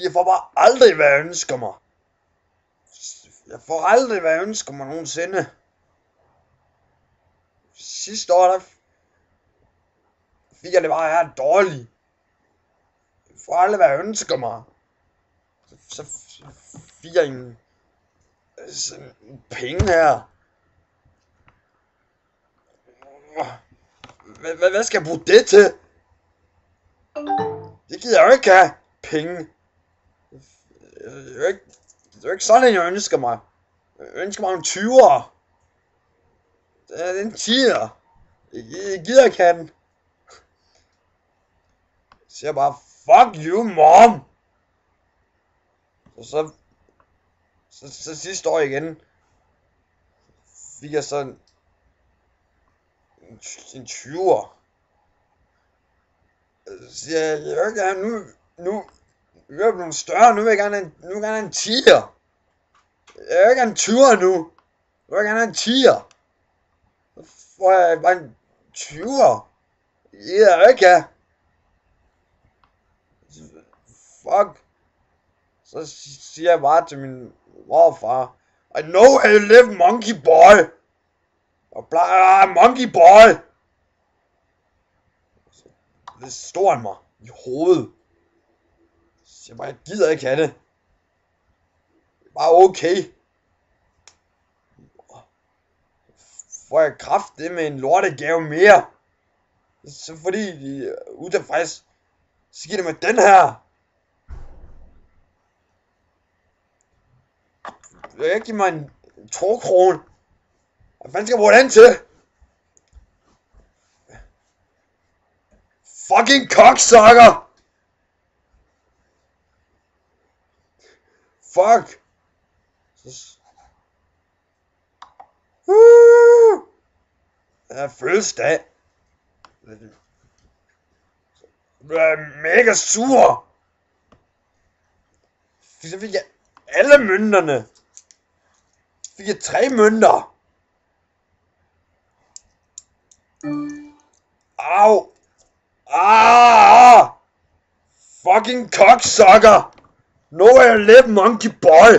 Jeg får bare aldrig, hvad jeg ønsker mig. Jeg får aldrig, hvad jeg ønsker mig nogensinde. Sidste år, der fik jeg det bare her dårligt. Jeg får aldrig, hvad jeg ønsker mig. Så fik jeg en penge her. Hvad skal jeg bruge det til? Det gider jeg jo ikke have. Penge. Det er jo ikke sådan, jeg ønsker mig. Jeg ønsker mig en 20'er. Det er en 10'er. Jeg gider ikke have den. Jeg siger bare, fuck you, mom. Og så sidste år igen fik jeg sådan en 20'er. Så siger jeg vil gerne nu er jeg blevet større, nu vil jeg gerne have en 10'er. Jeg vil ikke have en 20'er nu. Jeg vil gerne have en 10'er. Så får jeg bare en 20'er. Jeg vil ikke have. Fuck. Så siger jeg bare til min mor og far, I know how you live, monkey boy. Og monkey boy. Det står han mig i hovedet. Så siger jeg bare, jeg gider ikke have det. Det er bare okay. Får jeg kraft med en lortegave mere. Så fordi de er utilfreds, så giver det mig den her. Jeg kan give mig en 2 kroner. Hvad fanden skal jeg bruge den til? Fucking cocksucker! Fuck! Jeg er fødselsdag. Jeg er mega sur. Så fik jeg alle mønterne. Fik jeg 3 mønter. Au. Fucking cocksucker. No, I live, monkey boy.